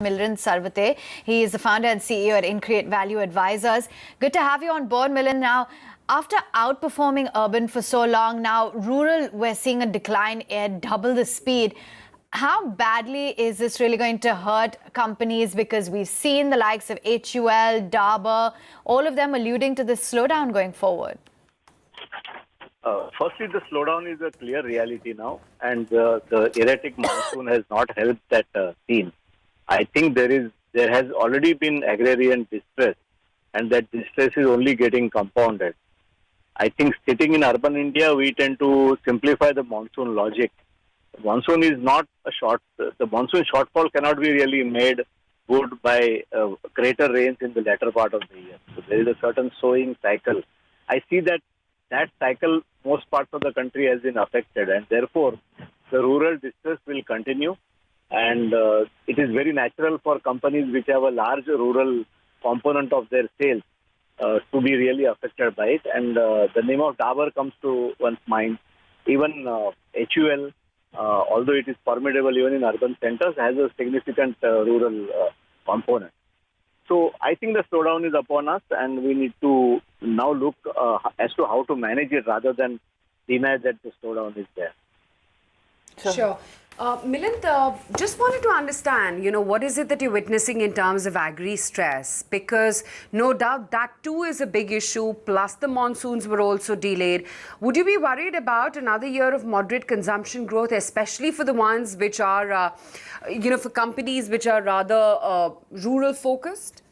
Milind Sarwate. He is the founder and CEO at Increate Value Advisors. Good to have you on board, Milind. Now, after outperforming urban for so long, now rural, we're seeing a decline at double the speed. How badly is this really going to hurt companies? Because we've seen the likes of HUL, Dabur, all of them alluding to this slowdown going forward. Firstly, the slowdown is a clear reality now, and the erratic monsoon has not helped that scene. I think there has already been agrarian distress, and that distress is only getting compounded. I think sitting in urban India, we tend to simplify the monsoon logic. The monsoon is not the monsoon shortfall cannot be really made good by greater rains in the latter part of the year. So there is a certain sowing cycle. I see that cycle, most parts of the country has been affected, and therefore the rural distress will continue. And it is very natural for companies which have a large rural component of their sales to be really affected by it. And the name of Dabur comes to one's mind. Even HUL, although it is formidable even in urban centers, has a significant rural component. So I think the slowdown is upon us, and we need to now look as to how to manage it rather than deny that the slowdown is there. Sure. Milind, just wanted to understand, what is it that you're witnessing in terms of agri stress? Because no doubt that too is a big issue, plus the monsoons were also delayed. Would you be worried about another year of moderate consumption growth, especially for the ones which are, for companies which are rather rural focused?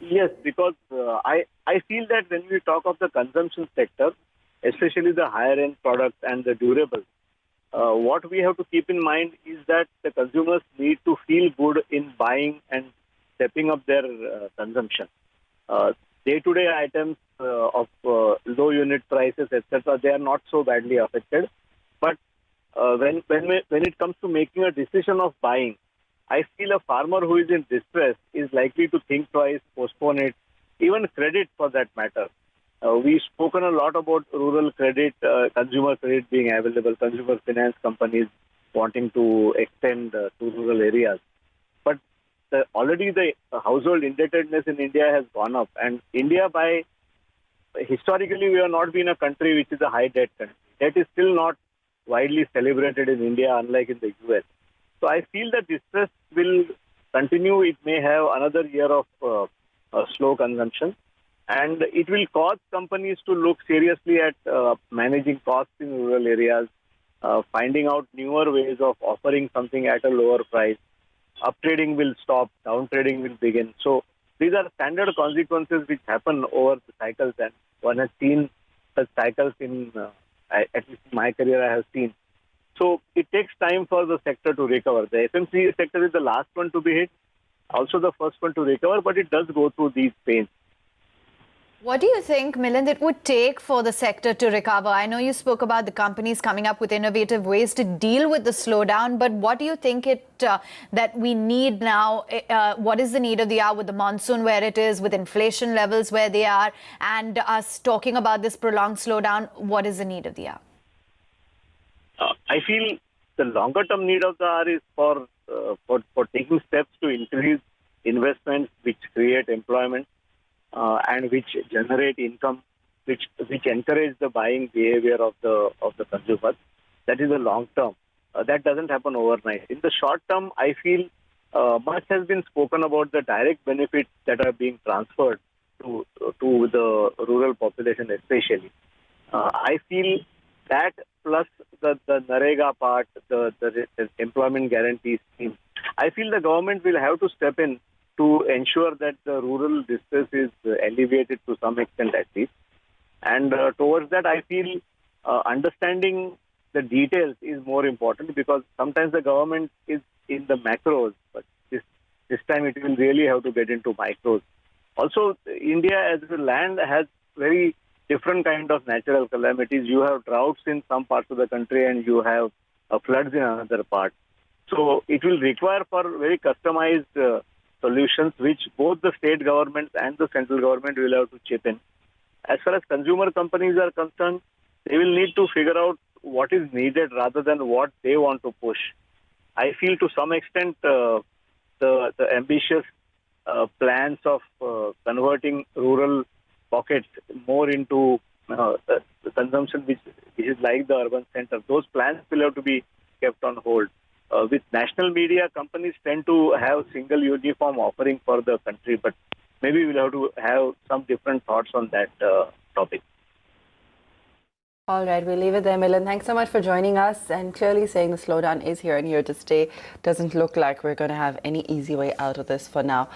Yes, because I feel that when we talk of the consumption sector, especially the higher end products and the durables, what we have to keep in mind is that the consumers need to feel good in buying and stepping up their consumption. Day-to-day items of low unit prices, etc., they are not so badly affected. But when it comes to making a decision of buying, I feel a farmer who is in distress is likely to think twice, postpone it, even credit for that matter. We've spoken a lot about rural credit, consumer credit being available, consumer finance companies wanting to extend to rural areas. But already the household indebtedness in India has gone up. And India, historically, we have not been a country which is a high debt country. Debt is still not widely celebrated in India, unlike in the US. So I feel that distress will continue. It may have another year of slow consumption. And it will cause companies to look seriously at managing costs in rural areas, finding out newer ways of offering something at a lower price. Uptrading will stop, downtrading will begin. So these are standard consequences which happen over the cycles, and one has seen such cycles at least in my career I have seen. So it takes time for the sector to recover. The FMCG sector is the last one to be hit, also the first one to recover, but it does go through these pains. What do you think, Milind, it would take for the sector to recover? I know you spoke about the companies coming up with innovative ways to deal with the slowdown, but what do you think that we need now? What is the need of the hour with the monsoon where it is, with inflation levels where they are, and us talking about this prolonged slowdown? What is the need of the hour? I feel the longer-term need of the hour is for taking steps to increase investments which create employment. And which generate income, which encourage the buying behavior of the consumers. That is the long term. That doesn't happen overnight. In the short term, I feel much has been spoken about the direct benefits that are being transferred to the rural population, especially. I feel that plus the NREGA part, the employment guarantee scheme. I feel the government will have to step in to ensure that the rural distress is alleviated to some extent at least. And towards that, I feel understanding the details is more important, because sometimes the government is in the macros, but this time it will really have to get into micros. Also, India as a land has very different kind of natural calamities. You have droughts in some parts of the country and you have floods in another part. So it will require for very customized solutions which both the state governments and the central government will have to chip in. As far as consumer companies are concerned, they will need to figure out what is needed rather than what they want to push. I feel to some extent the ambitious plans of converting rural pockets more into the consumption which is like the urban center, those plans will have to be kept on hold. With national media, companies tend to have single uniform offering for the country, but maybe we'll have to have some different thoughts on that topic. All right, we'll leave it there, Milind. Thanks so much for joining us and clearly saying the slowdown is here and here to stay. Doesn't look like we're going to have any easy way out of this for now.